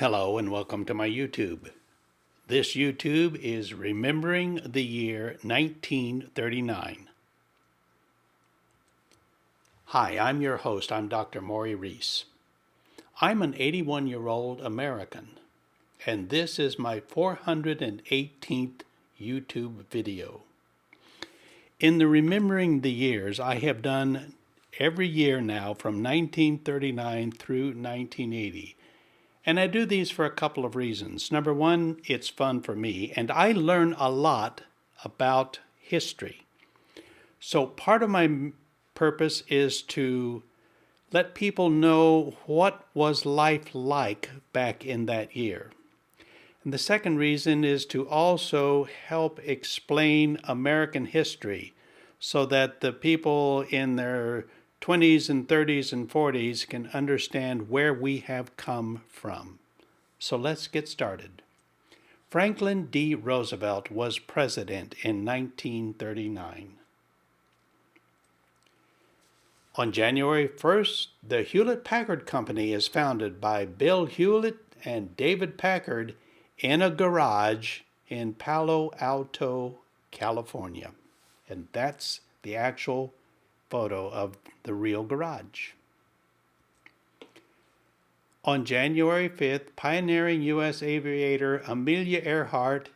Hello and welcome to my YouTube. This YouTube is Remembering the Year 1939. Hi, I'm your host. I'm Dr. Maury Reese. I'm an 81-year-old American, and this is my 418th YouTube video. In the Remembering the Years, I have done every year now from 1939 through 1980. And I do these for a couple of reasons. Number one, it's fun for me, and I learn a lot about history. So part of my purpose is to let people know what was life like back in that year. And the second reason is to also help explain American history so that the people in their 20s and 30s and 40s can understand where we have come from. So let's get started. Franklin D. Roosevelt was president in 1939. On January 1st, the Hewlett-Packard Company is founded by Bill Hewlett and David Packard in a garage in Palo Alto, California. And that's the actual photo of the real garage. On January 5th, pioneering U.S. aviator Amelia Earhart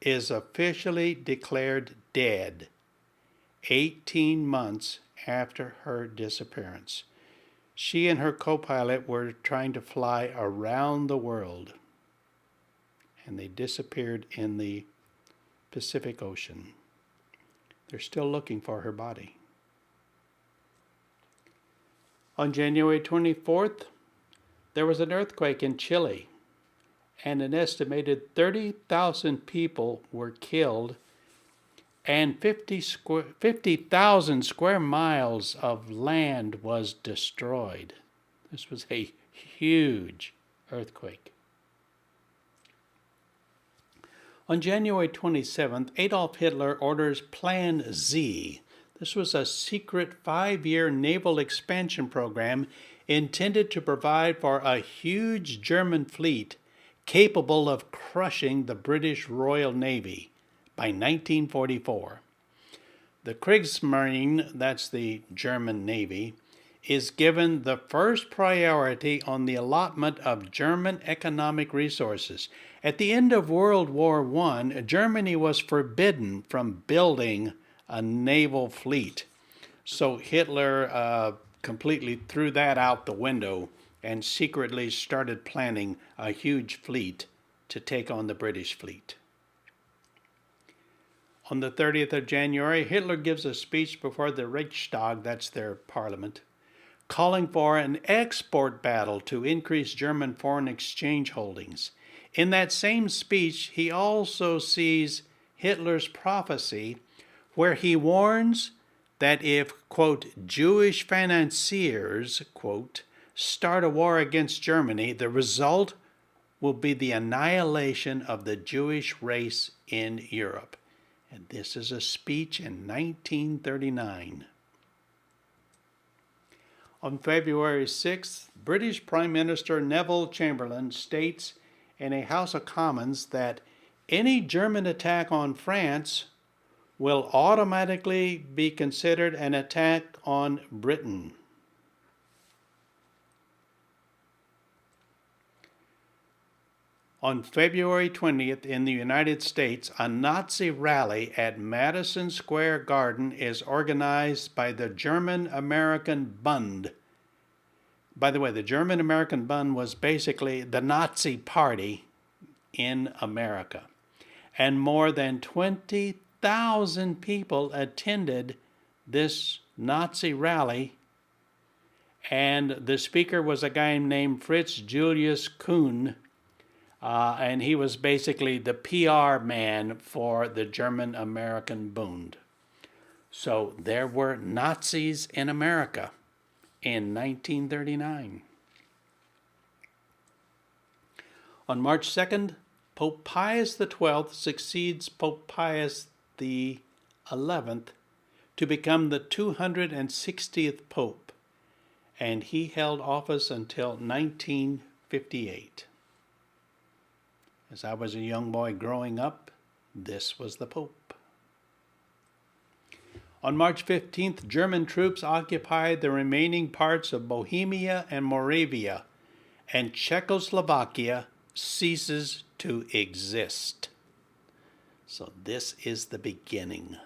is officially declared dead 18 months after her disappearance. She and her co-pilot were trying to fly around the world, and they disappeared in the Pacific Ocean. They're still looking for her body. On January 24th, there was an earthquake in Chile, and an estimated 30,000 people were killed, and 50,000 square miles of land was destroyed. This was a huge earthquake. On January 27th, Adolf Hitler orders Plan Z. This was a secret 5-year naval expansion program intended to provide for a huge German fleet capable of crushing the British Royal Navy by 1944. The Kriegsmarine, that's the German Navy, is given the first priority on the allotment of German economic resources. At the end of World War I, Germany was forbidden from building a naval fleet. So Hitler completely threw that out the window and secretly started planning a huge fleet to take on the British fleet. On the 30th of January, Hitler gives a speech before the Reichstag, that's their parliament, calling for an export battle to increase German foreign exchange holdings. In that same speech, he also sees Hitler's prophecy where he warns that if, quote, Jewish financiers, quote, start a war against Germany, the result will be the annihilation of the Jewish race in Europe. And this is a speech in 1939. On February 6th, British Prime Minister Neville Chamberlain states in a House of Commons that any German attack on France will automatically be considered an attack on Britain. On February 20th in the United States, a Nazi rally at Madison Square Garden is organized by the German-American Bund. By the way, the German-American Bund was basically the Nazi Party in America. And more than 20,000 people attended this Nazi rally, and the speaker was a guy named Fritz Julius Kuhn, and he was basically the PR man for the German-American Bund. So there were Nazis in America in 1939. On March 2nd, Pope Pius XII succeeds Pope Pius XI to become the 260th Pope, and he held office until 1958. As I was a young boy growing up, this was the Pope. On March 15th, German troops occupied the remaining parts of Bohemia and Moravia, and Czechoslovakia ceases to exist. So this is the beginning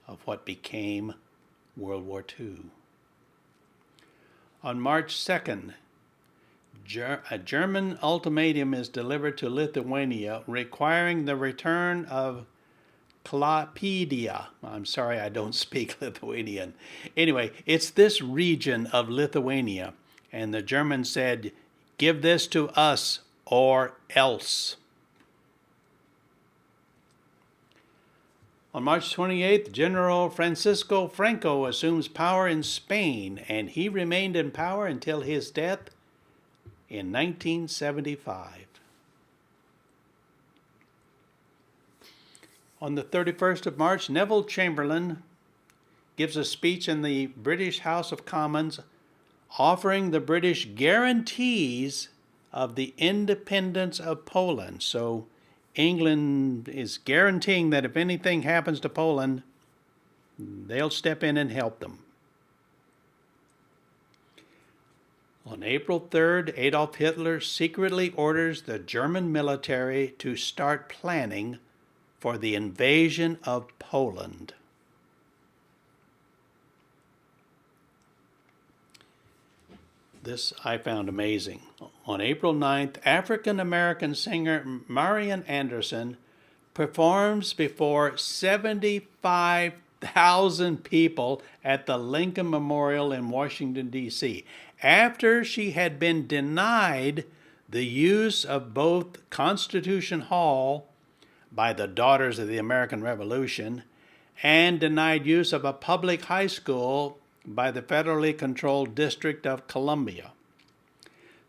of what became World War II. On March 2nd, a German ultimatum is delivered to Lithuania requiring the return of Klaipėda. I'm sorry, I don't speak Lithuanian. Anyway, it's this region of Lithuania, and the Germans said, "Give this to us or else." On March 28th, General Francisco Franco assumes power in Spain, and he remained in power until his death in 1975. On the 31st of March, Neville Chamberlain gives a speech in the British House of Commons offering the British guarantees of the independence of Poland. So England is guaranteeing that if anything happens to Poland, they'll step in and help them. On April 3rd, Adolf Hitler secretly orders the German military to start planning for the invasion of Poland. This I found amazing. On April 9th, African-American singer Marian Anderson performs before 75,000 people at the Lincoln Memorial in Washington, D.C., after she had been denied the use of both Constitution Hall by the Daughters of the American Revolution and denied use of a public high school by the federally controlled District of Columbia.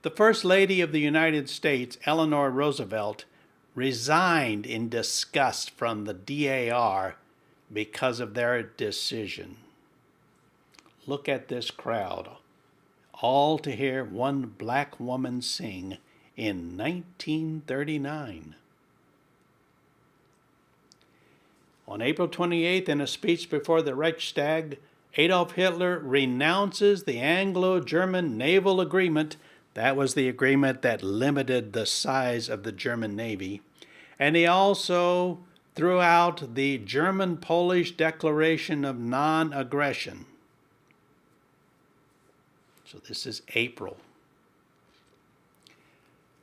The First Lady of the United States, Eleanor Roosevelt, resigned in disgust from the DAR because of their decision. Look at this crowd, all to hear one black woman sing in 1939. On April 28th, in a speech before the Reichstag, Adolf Hitler renounces the Anglo-German Naval Agreement. That was the agreement that limited the size of the German Navy. And he also threw out the German-Polish Declaration of Non-Aggression. So this is April.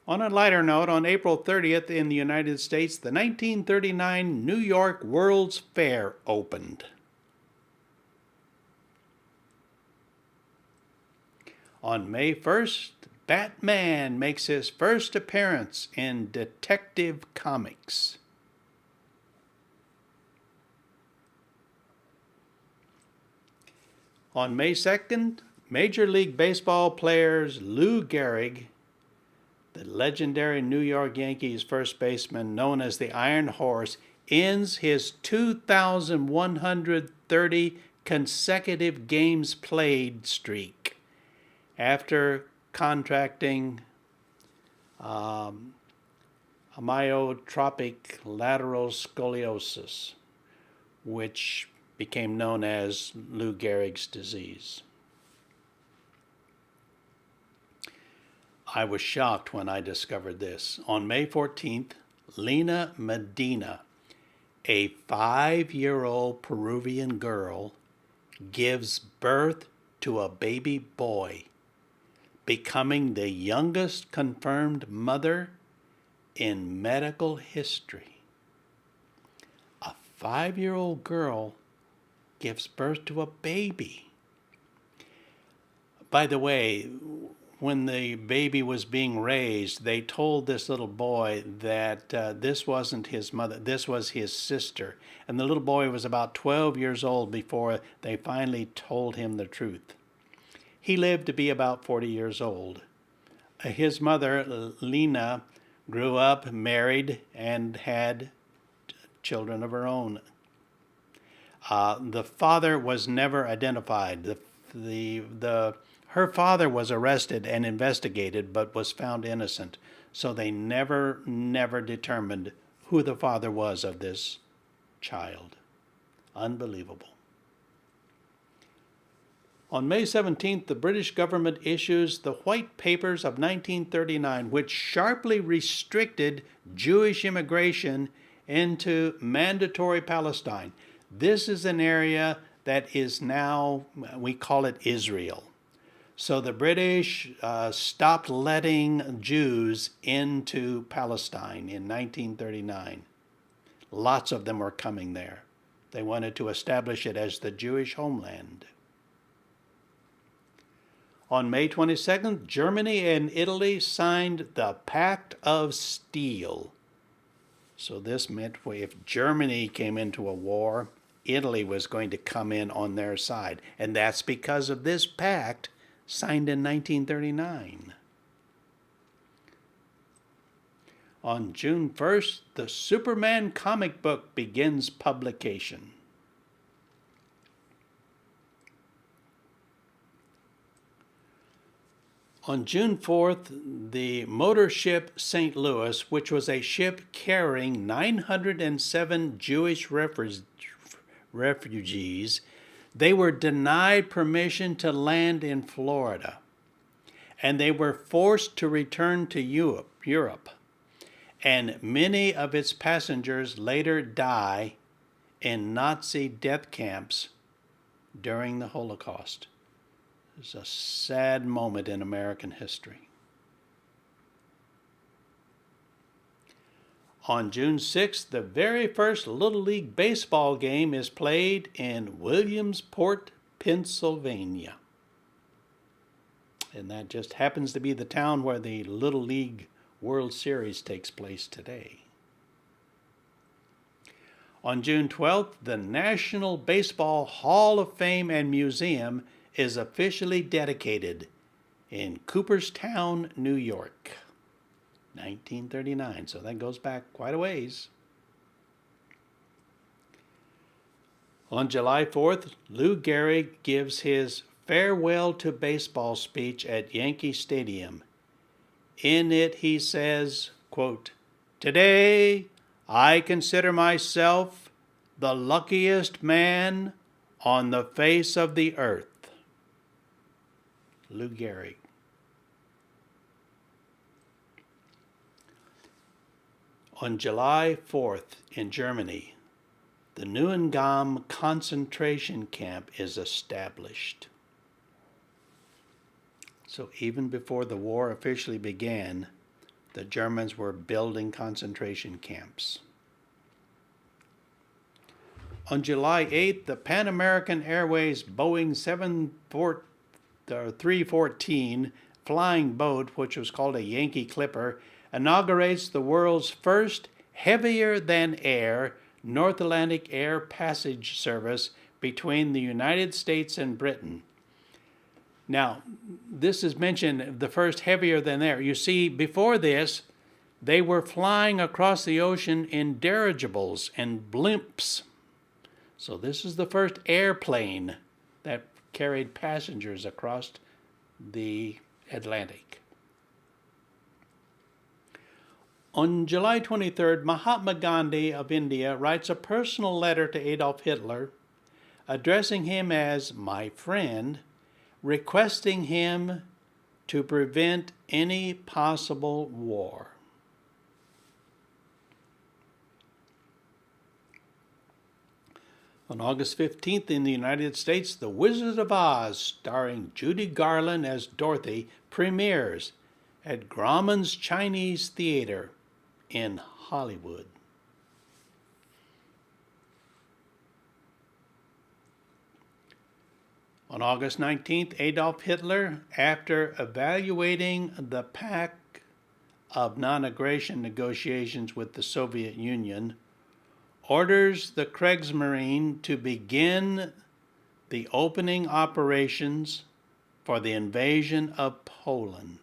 On a lighter note, on April 30th in the United States, the 1939 New York World's Fair opened. On May 1st, Batman makes his first appearance in Detective Comics. On May 2nd, Major League Baseball players Lou Gehrig, the legendary New York Yankees first baseman known as the Iron Horse, ends his 2,130 consecutive games played streak after contracting amyotrophic lateral scoliosis, which became known as Lou Gehrig's disease. I was shocked when I discovered this. On May 14th, Lena Medina, a 5-year-old Peruvian girl, gives birth to a baby boy, becoming the youngest confirmed mother in medical history. A 5-year-old girl gives birth to a baby. By the way, when the baby was being raised, they told this little boy that this wasn't his mother, this was his sister. And the little boy was about 12 years old before they finally told him the truth. He lived to be about 40 years old. His mother, Lena, grew up, married, and had children of her own. The father was never identified. Her father was arrested and investigated, but was found innocent. So they never determined who the father was of this child. Unbelievable. On May 17th, the British government issues the White Papers of 1939, which sharply restricted Jewish immigration into mandatory Palestine. This is an area that is now, we call it Israel. So the British stopped letting Jews into Palestine in 1939. Lots of them were coming there. They wanted to establish it as the Jewish homeland. On May 22nd, Germany and Italy signed the Pact of Steel. So this meant if Germany came into a war, Italy was going to come in on their side. And that's because of this pact signed in 1939. On June 1st, the Superman comic book begins publication. On June 4th, the motor ship St. Louis, which was a ship carrying 907 Jewish refugees, they were denied permission to land in Florida, and they were forced to return to Europe. And many of its passengers later die in Nazi death camps during the Holocaust. It's a sad moment in American history. On June 6th, the very first Little League baseball game is played in Williamsport, Pennsylvania. And that just happens to be the town where the Little League World Series takes place today. On June 12th, the National Baseball Hall of Fame and Museum is officially dedicated in Cooperstown, New York. 1939, so that goes back quite a ways. On July 4th, Lou Gehrig gives his farewell to baseball speech at Yankee Stadium. In it he says, quote, "Today I consider myself the luckiest man on the face of the earth." Lou Gehrig. On July 4th in Germany, the Neuengamme concentration camp is established. So even before the war officially began, the Germans were building concentration camps. On July 8th, the Pan American Airways Boeing 314 flying boat, which was called a Yankee Clipper, inaugurates the world's first heavier-than-air North Atlantic air passage service between the United States and Britain. Now, this is mentioned, the first heavier-than-air. You see, before this, they were flying across the ocean in dirigibles and blimps. So this is the first airplane that carried passengers across the Atlantic. On July 23rd, Mahatma Gandhi of India writes a personal letter to Adolf Hitler, addressing him as "my friend," requesting him to prevent any possible war. On August 15th in the United States, The Wizard of Oz, starring Judy Garland as Dorothy, premieres at Grauman's Chinese Theater in Hollywood. On August 19th, Adolf Hitler, after evaluating the Pact of Non-Aggression negotiations with the Soviet Union, orders the Kriegsmarine to begin the opening operations for the invasion of Poland.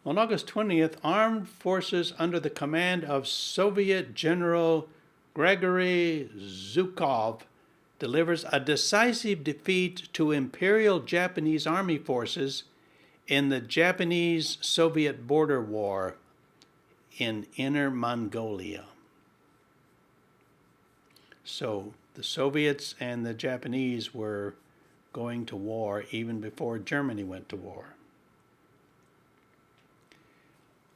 On August 20th, armed forces under the command of Soviet General Gregory Zhukov delivers a decisive defeat to Imperial Japanese Army forces in the Japanese-Soviet border war in Inner Mongolia. So the Soviets and the Japanese were going to war even before Germany went to war.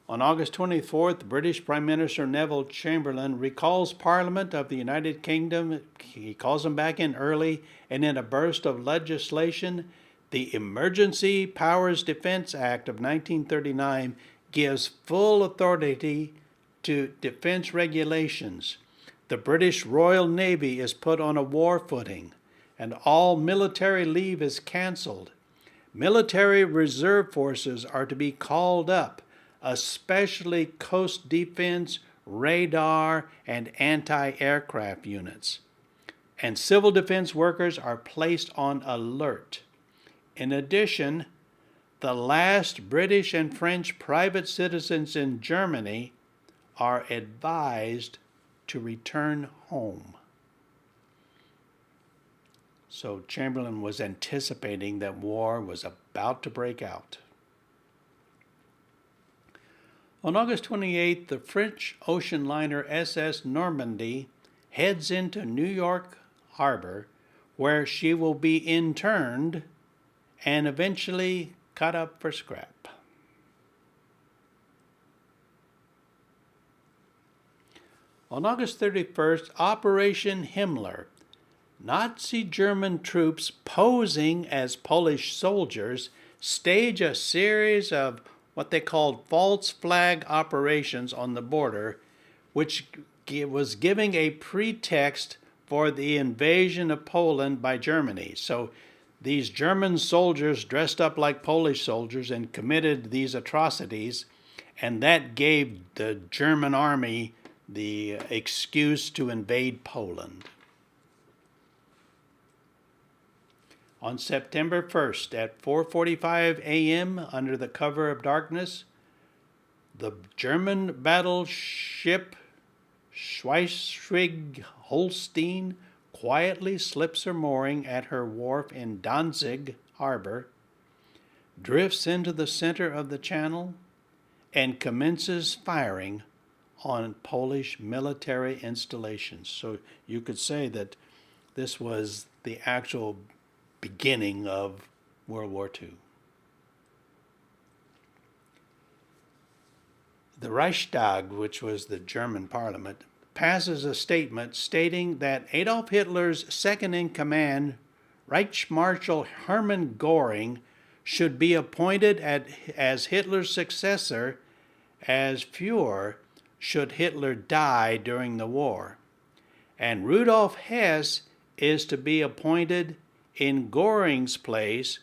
On August 24th, British Prime Minister Neville Chamberlain recalls Parliament of the United Kingdom. He calls them back in early, and in a burst of legislation, the Emergency Powers Defense Act of 1939 gives full authority to defense regulations. The British Royal Navy is put on a war footing, and all military leave is canceled. Military reserve forces are to be called up, especially coast defense, radar, and anti-aircraft units. And civil defense workers are placed on alert. In addition, the last British and French private citizens in Germany are advised to return home. So Chamberlain was anticipating that war was about to break out. On August 28th, the French ocean liner SS Normandy heads into New York Harbor, where she will be interned and eventually cut up for scrap. On August 31st, Operation Himmler, Nazi German troops posing as Polish soldiers stage a series of what they called false flag operations on the border, which was giving a pretext for the invasion of Poland by Germany. So these German soldiers dressed up like Polish soldiers and committed these atrocities, and that gave the German army the excuse to invade Poland. On September 1st at 4:45 a.m., under the cover of darkness, the German battleship Schleswig-Holstein quietly slips her mooring at her wharf in Danzig Harbor, drifts into the center of the channel, and commences firing on Polish military installations. So you could say that this was the actual beginning of World War II. The Reichstag, which was the German parliament, passes a statement stating that Adolf Hitler's second-in-command, Reichsmarshal Hermann Göring, should be appointed as Hitler's successor as Führer should Hitler die during the war. And Rudolf Hess is to be appointed in Göring's place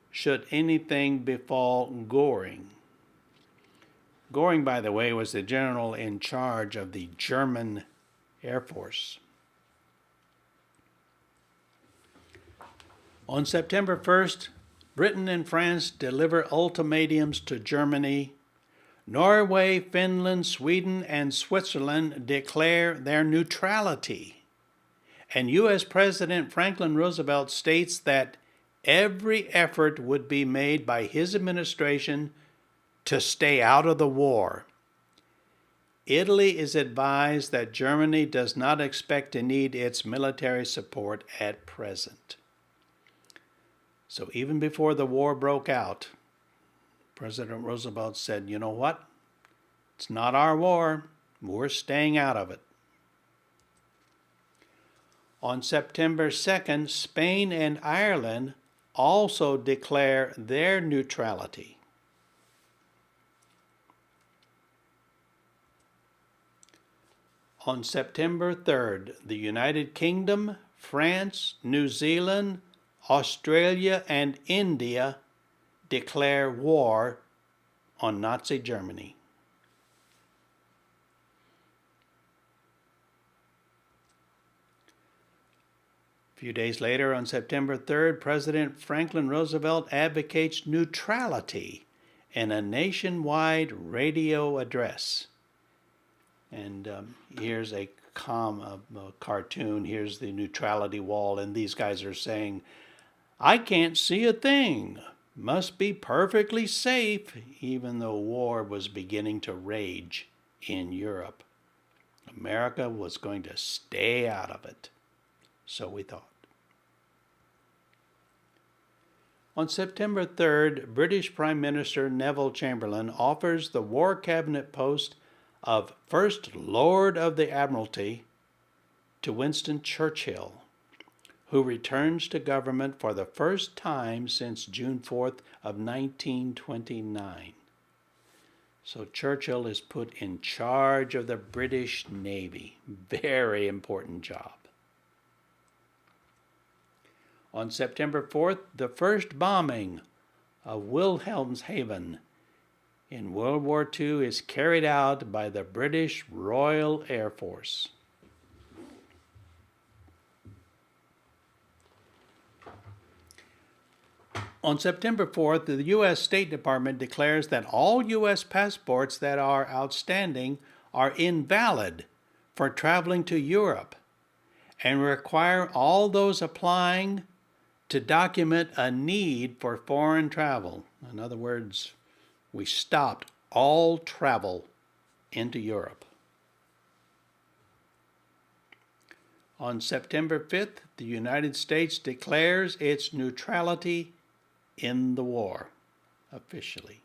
should anything befall Göring. Göring, by the way, was the general in charge of the German Air Force. On September 1st, Britain and France deliver ultimatums to Germany. Norway, Finland, Sweden, and Switzerland declare their neutrality. And U.S. President Franklin Roosevelt states that every effort would be made by his administration to stay out of the war. Italy is advised that Germany does not expect to need its military support at present. So even before the war broke out, President Roosevelt said, you know what? It's not our war. We're staying out of it. On September 2nd, Spain and Ireland also declare their neutrality. On September 3rd, the United Kingdom, France, New Zealand, Australia, and India declare war on Nazi Germany. A few days later, on September 3rd, President Franklin Roosevelt advocates neutrality in a nationwide radio address. And here's a cartoon. Here's the neutrality wall, and these guys are saying, I can't see a thing. Must be perfectly safe, even though war was beginning to rage in Europe. America was going to stay out of it. So we thought. On September 3rd, British Prime Minister Neville Chamberlain offers the War Cabinet post of First Lord of the Admiralty to Winston Churchill, who returns to government for the first time since June 4th of 1929. So Churchill is put in charge of the British Navy. Very important job. On September 4th, the first bombing of Wilhelmshaven in World War II is carried out by the British Royal Air Force. On September 4th, the U.S. State Department declares that all U.S. passports that are outstanding are invalid for traveling to Europe and require all those applying to document a need for foreign travel. In other words, we stopped all travel into Europe. On September 5th, the United States declares its neutrality in the war, officially.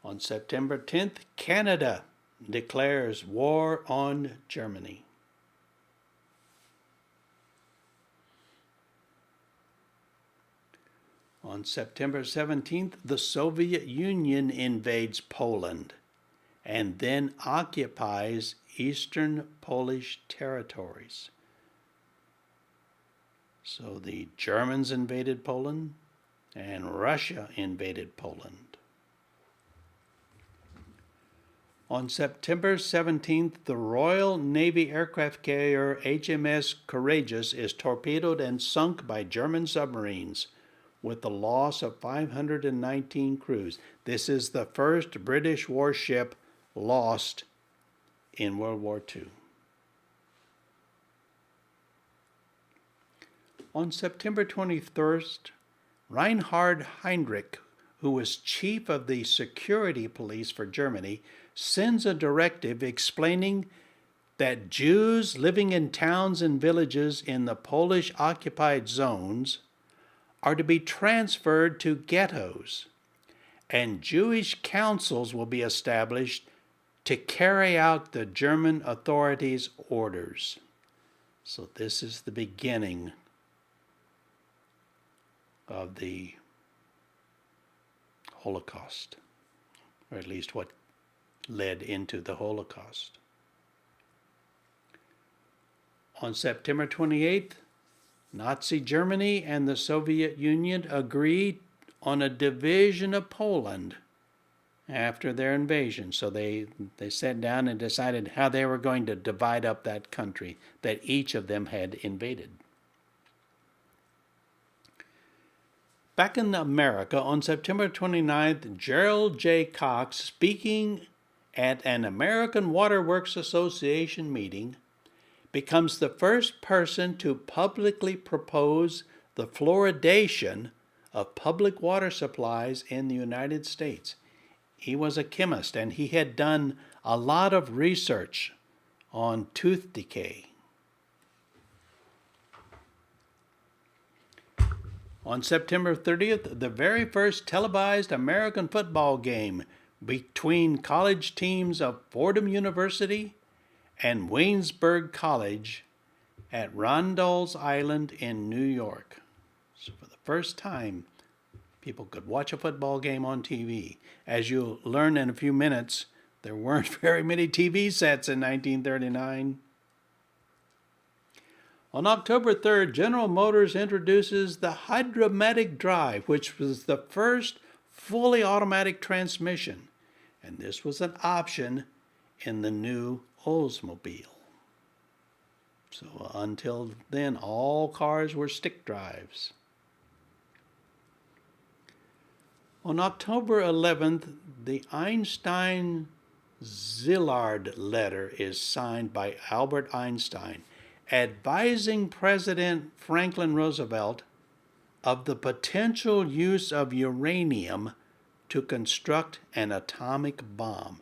On September 10th, Canada declares war on Germany. On September 17th, the Soviet Union invades Poland and then occupies eastern Polish territories. So the Germans invaded Poland and Russia invaded Poland. On September 17th, the Royal Navy aircraft carrier HMS Courageous is torpedoed and sunk by German submarines with the loss of 519 crews. This is the first British warship lost in World War II. On September 21st, Reinhard Heydrich, who was chief of the security police for Germany, sends a directive explaining that Jews living in towns and villages in the Polish occupied zones are to be transferred to ghettos, and Jewish councils will be established to carry out the German authorities' orders. So this is the beginning of the Holocaust, or at least what led into the Holocaust. On September 28th, Nazi Germany and the Soviet Union agreed on a division of Poland after their invasion. So they sat down and decided how they were going to divide up that country that each of them had invaded. Back in America, on September 29th, Gerald J. Cox, speaking at an American Water Works Association meeting, becomes the first person to publicly propose the fluoridation of public water supplies in the United States. He was a chemist, and he had done a lot of research on tooth decay. On September 30th, the very first televised American football game between college teams of Fordham University and Waynesburg College at Randall's Island in New York. So for the first time, people could watch a football game on TV. As you'll learn in a few minutes, there weren't very many TV sets in 1939. On October 3rd, General Motors introduces the Hydra-Matic drive, which was the first fully automatic transmission. And this was an option in the new Oldsmobile. So until then, all cars were stick drives. On October 11th, the Einstein-Szilard letter is signed by Albert Einstein, advising President Franklin Roosevelt of the potential use of uranium to construct an atomic bomb.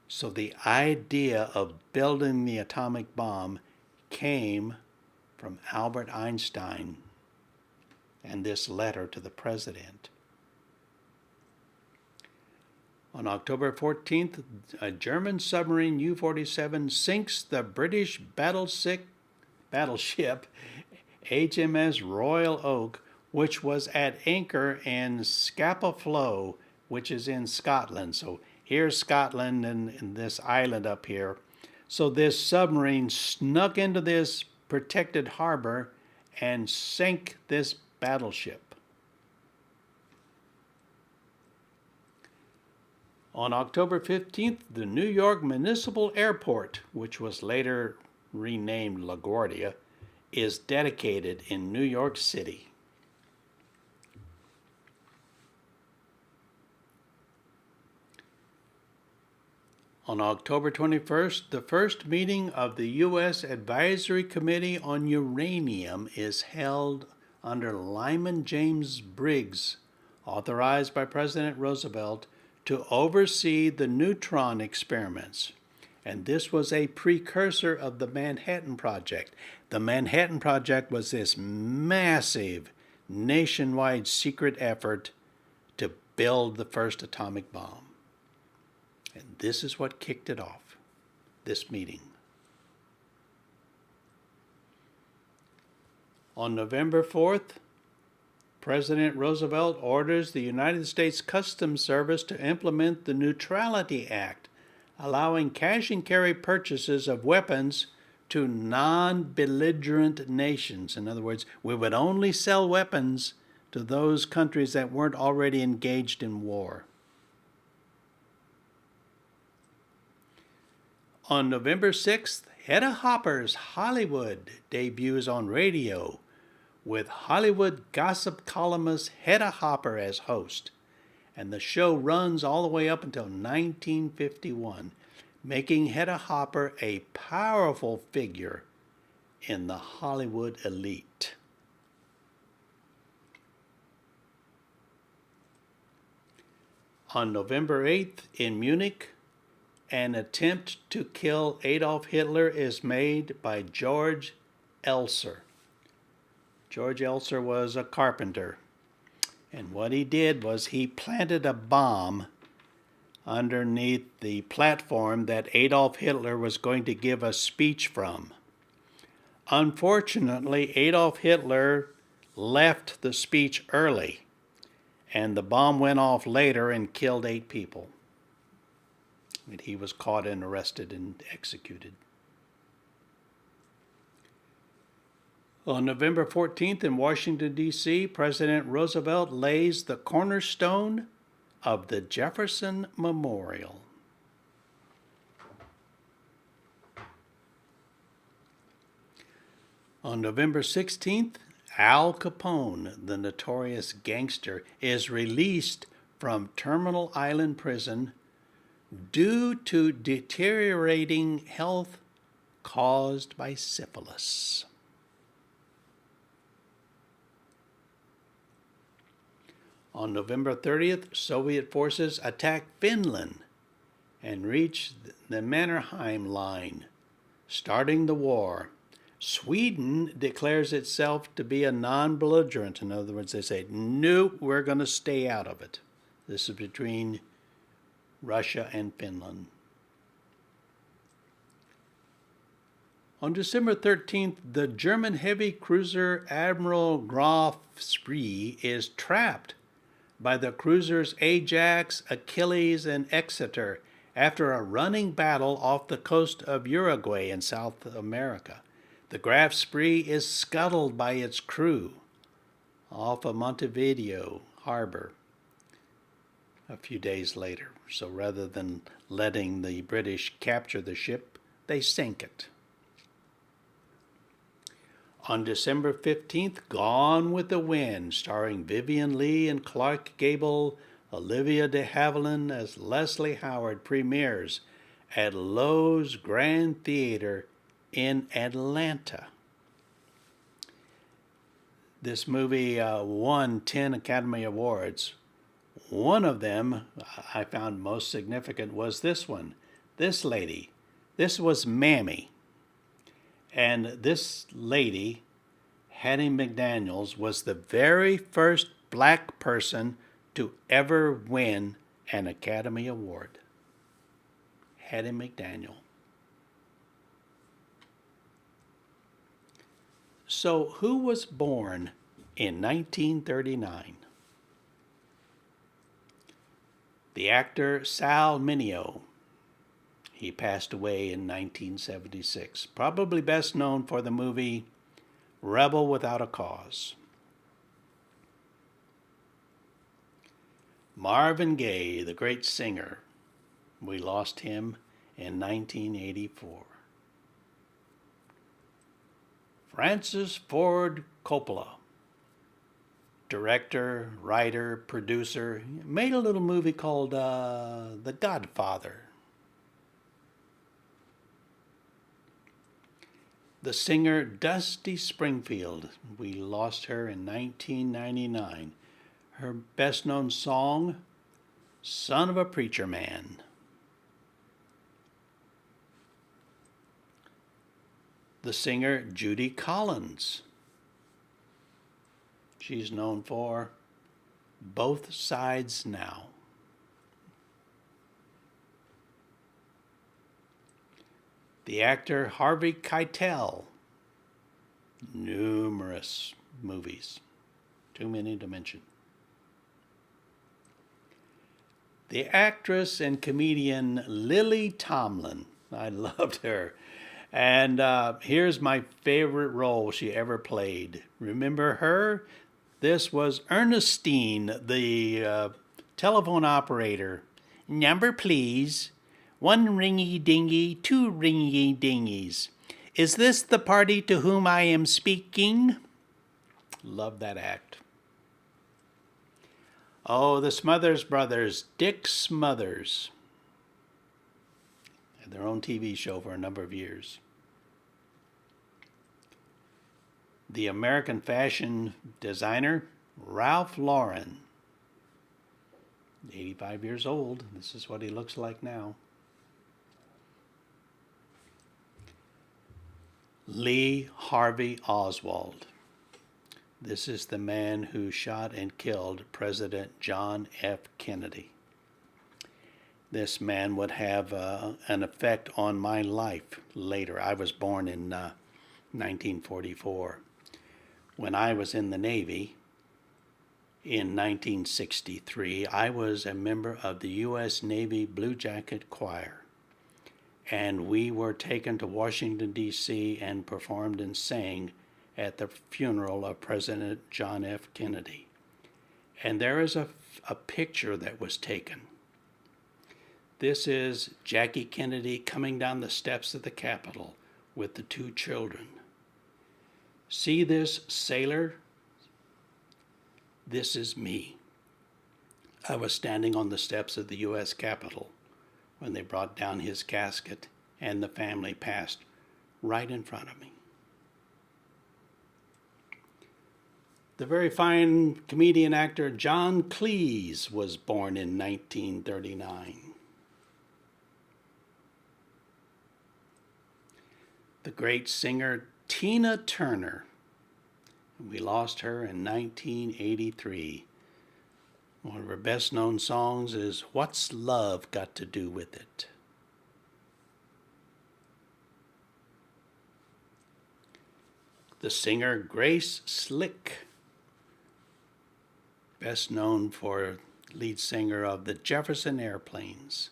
So the idea of building the atomic bomb came from Albert Einstein and this letter to the president. On October 14th, a German submarine U-47 sinks the British battleship HMS Royal Oak, which was at anchor in Scapa Flow, which is in Scotland. So here's Scotland and this island up here. So this submarine snuck into this protected harbor and sank this battleship. On October 15th, the New York Municipal Airport, which was later renamed LaGuardia, is dedicated in New York City. On October 21st, the first meeting of the U.S. Advisory Committee on Uranium is held under Lyman James Briggs, authorized by President Roosevelt to oversee the neutron experiments. And this was a precursor of the Manhattan Project. The Manhattan Project was this massive nationwide secret effort to build the first atomic bomb. And this is what kicked it off, this meeting. On November 4th, President Roosevelt orders the United States Customs Service to implement the Neutrality Act, allowing cash and carry purchases of weapons to non-belligerent nations. In other words, we would only sell weapons to those countries that weren't already engaged in war. On November 6th, Hedda Hopper's Hollywood debuts on radio, with Hollywood gossip columnist Hedda Hopper as host. And the show runs all the way up until 1951, making Hedda Hopper a powerful figure in the Hollywood elite. On November 8th, in Munich, an attempt to kill Adolf Hitler is made by George Elser. George Elser was a carpenter, and what he did was he planted a bomb underneath the platform that Adolf Hitler was going to give a speech from. Unfortunately, Adolf Hitler left the speech early, and the bomb went off later and killed 8 people. And he was caught and arrested and executed. On November 14th in Washington, D.C., President Roosevelt lays the cornerstone of the Jefferson Memorial. On November 16th, Al Capone, the notorious gangster, is released from Terminal Island Prison due to deteriorating health caused by syphilis. On November 30th, Soviet forces attacked Finland and reached the Mannerheim Line, starting the war. Sweden declares itself to be a non-belligerent. In other words, they say, no, we're going to stay out of it. This is between Russia and Finland. On December 13th, the German heavy cruiser Admiral Graf Spee is trapped by the cruisers Ajax, Achilles, and Exeter after a running battle off the coast of Uruguay in South America. The Graf Spee is scuttled by its crew off of Montevideo Harbor a few days later. So rather than letting the British capture the ship, they sank it. On December 15th, Gone with the Wind, starring Vivien Leigh and Clark Gable, Olivia de Havilland as Leslie Howard premieres at Loew's Grand Theater in Atlanta. This movie won 10 Academy Awards. One of them I found most significant was this one. This lady. This was Mammy. And this lady, Hattie McDaniels, was the very first black person to ever win an Academy Award. Hattie McDaniel. So who was born in 1939? The actor Sal Mineo. He passed away in 1976, probably best known for the movie Rebel Without a Cause. Marvin Gaye, the great singer. We lost him in 1984. Francis Ford Coppola, director, writer, producer, made a little movie called The Godfather. The singer Dusty Springfield, we lost her in 1999. Her best-known song, Son of a Preacher Man. The singer Judy Collins. She's known for Both Sides Now. The actor Harvey Keitel. Numerous movies. Too many to mention. The actress and comedian Lily Tomlin. I loved her. And here's my favorite role she ever played. Remember her? This was Ernestine, the telephone operator. Number, please. 1 ringy-dingy, 2 ringy-dingies. Is this the party to whom I am speaking? Love that act. Oh, the Smothers Brothers, Dick Smothers. Had their own TV show for a number of years. The American fashion designer, Ralph Lauren. 85 years old. This is what he looks like now. Lee Harvey Oswald. This is the man who shot and killed President John F. Kennedy. This man would have an effect on my life later. I was born in 1944. When I was in the Navy in 1963, I was a member of the U.S. Navy Blue Jacket Choir. And we were taken to Washington, D.C. and performed and sang at the funeral of President John F. Kennedy. And there is a picture that was taken. This is Jackie Kennedy coming down the steps of the Capitol with the 2 children. See this sailor? This is me. I was standing on the steps of the U.S. Capitol when they brought down his casket and the family passed right in front of me. The very fine comedian actor John Cleese was born in 1939. The great singer Tina Turner. We lost her in 1983. One of her best known songs is What's Love Got to Do with It? The singer Grace Slick, best known for lead singer of the Jefferson Airplanes.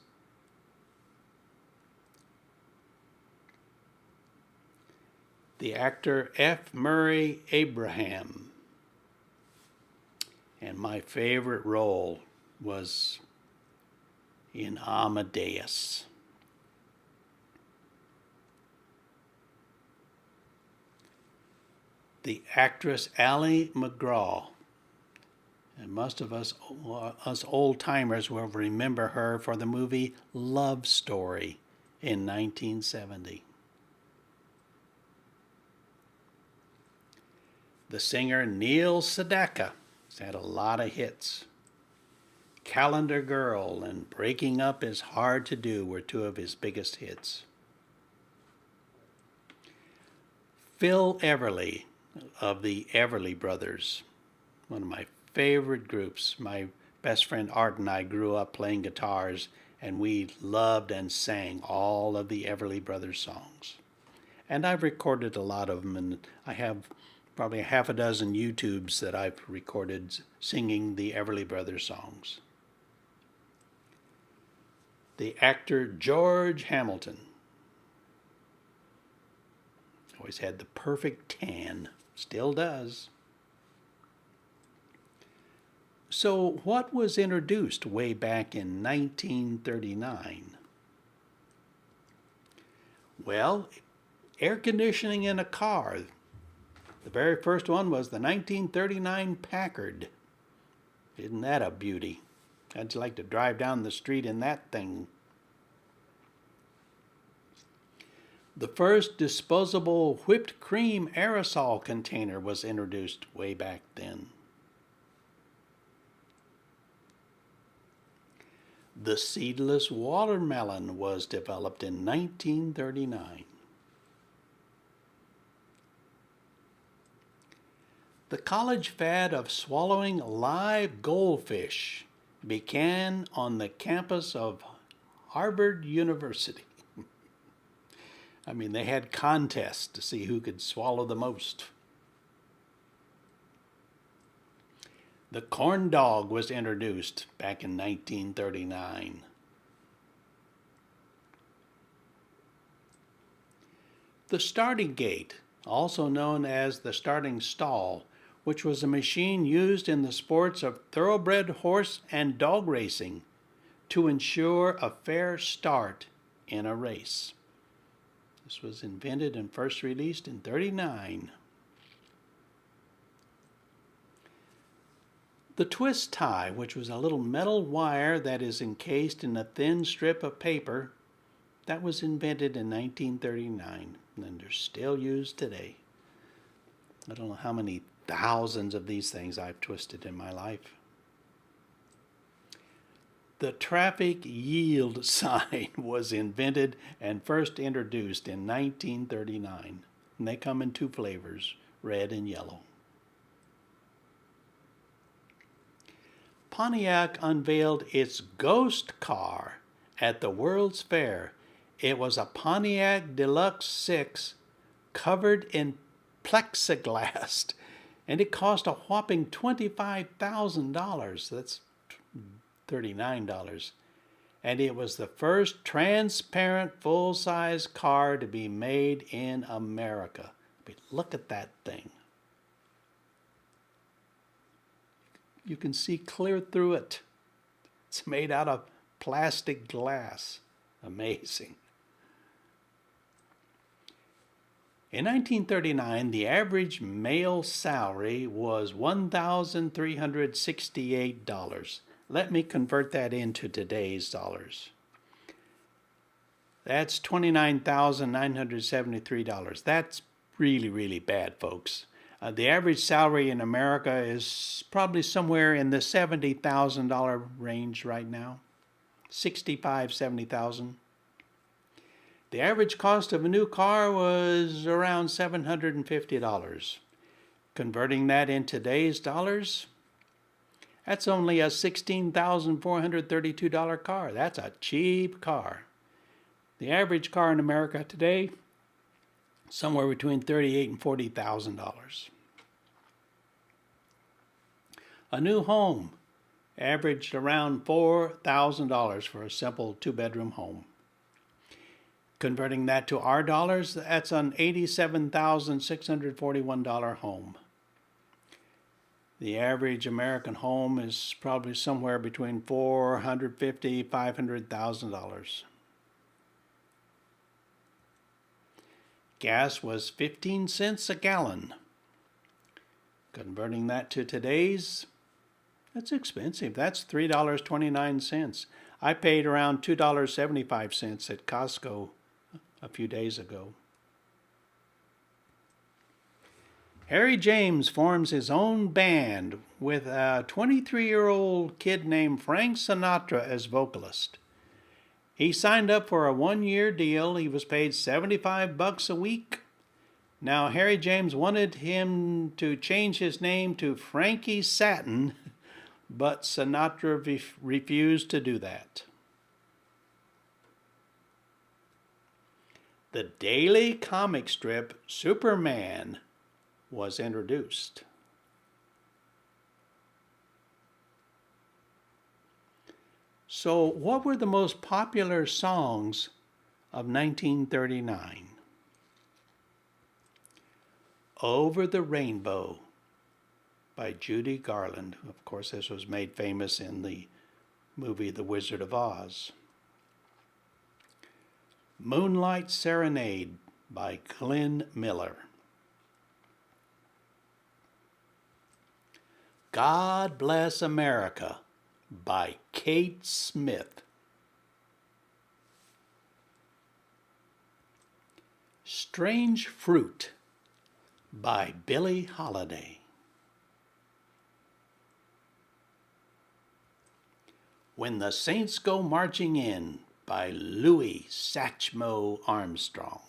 The actor F. Murray Abraham. And my favorite role was in Amadeus. The actress Ally McGraw. And most of us old-timers will remember her for the movie Love Story in 1970. The singer Neil Sedaka has had a lot of hits. Calendar Girl and Breaking Up Is Hard to Do were two of his biggest hits. Phil Everly of the Everly Brothers, one of my favorite groups. My best friend Art and I grew up playing guitars, and we loved and sang all of the Everly Brothers songs. And I've recorded a lot of them, and I have probably half a dozen YouTubes that I've recorded singing the Everly Brothers songs. The actor George Hamilton always had the perfect tan, still does. So what was introduced way back in 1939? Well, air conditioning in a car. The very first one was the 1939 Packard. Isn't that a beauty? I'd like to drive down the street in that thing. The first disposable whipped cream aerosol container was introduced way back then. The seedless watermelon was developed in 1939. The college fad of swallowing live goldfish began on the campus of Harvard University. I mean, they had contests to see who could swallow the most. The corn dog was introduced back in 1939. The starting gate, also known as the starting stall, which was a machine used in the sports of thoroughbred horse and dog racing to ensure a fair start in a race. This was invented and first released in 1939. The twist tie, which was a little metal wire that is encased in a thin strip of paper, that was invented in 1939, and they're still used today. I don't know how many thousands of these things I've twisted in my life. The traffic yield sign was invented and first introduced in 1939, and they come in two flavors, red and yellow. Pontiac unveiled its ghost car at the World's Fair. It was a Pontiac Deluxe 6 covered in plexiglass, and it cost a whopping $25,000. That's $39. And it was the first transparent full-size car to be made in America. I mean, look at that thing. You can see clear through it. It's made out of plastic glass. Amazing. In 1939, the average male salary was $1,368. Let me convert that into today's dollars. That's $29,973. That's really, really bad, folks. The average salary in America is probably somewhere in the $70,000 range right now. $65,000, $70,000. The average cost of a new car was around $750. Converting that in today's dollars, that's only a $16,432 car. That's a cheap car. The average car in America today, somewhere between $38,000 and $40,000. A new home averaged around $4,000 for a simple two-bedroom home. Converting that to our dollars, that's an $87,641 home. The average American home is probably somewhere between $450,000 and $500,000. Gas was 15 cents a gallon. Converting that to today's, That's expensive. That's $3.29. I paid around $2.75 at Costco a few days ago. Harry James forms his own band with a 23-year-old kid named Frank Sinatra as vocalist. He signed up for a one-year deal. He was paid $75 a week. Now, Harry James wanted him to change his name to Frankie Satin, but Sinatra refused to do that. The daily comic strip Superman was introduced. So, what were the most popular songs of 1939? Over the Rainbow by Judy Garland. Of course, this was made famous in the movie The Wizard of Oz. Moonlight Serenade by Glenn Miller. God Bless America by Kate Smith. Strange Fruit by Billie Holiday. When the Saints Go Marching In by Louis Satchmo Armstrong.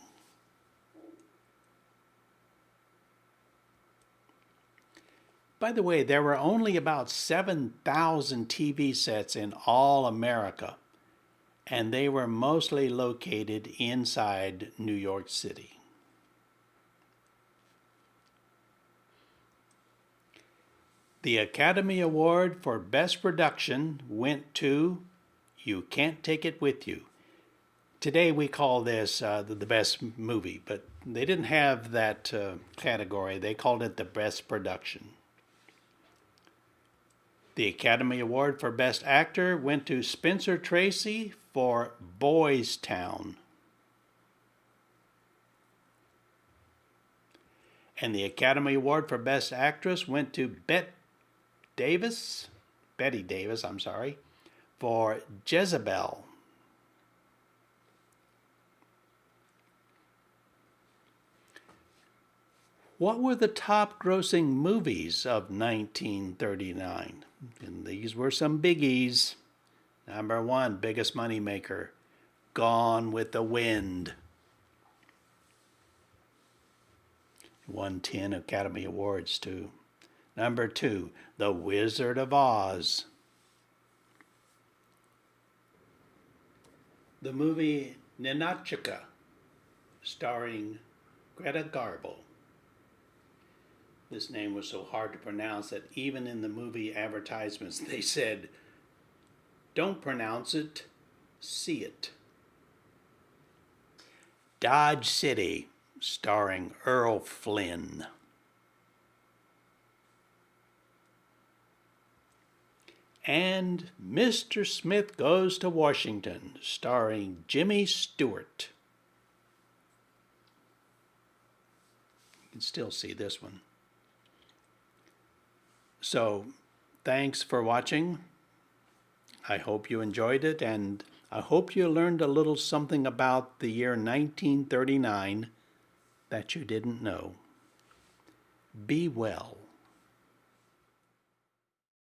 By the way, there were only about 7,000 TV sets in all America, and they were mostly located inside New York City. The Academy Award for Best Production went to You Can't Take It With You. Today we call this the best movie, but they didn't have that category. They called it the Best Production. The Academy Award for Best Actor went to Spencer Tracy for Boys Town. And the Academy Award for Best Actress went to Betty Davis, for Jezebel. What were the top grossing movies of 1939? And these were some biggies. Number 1, biggest money maker, Gone with the Wind. Won 10 Academy Awards too. Number 2, The Wizard of Oz. The movie Ninotchka, starring Greta Garbo. This name was so hard to pronounce that even in the movie advertisements they said, don't pronounce it, see it. Dodge City, starring Errol Flynn. And Mr. Smith Goes to Washington, starring Jimmy Stewart. You can still see this one. So, thanks for watching. I hope you enjoyed it, and I hope you learned a little something about the year 1939 that you didn't know. Be well.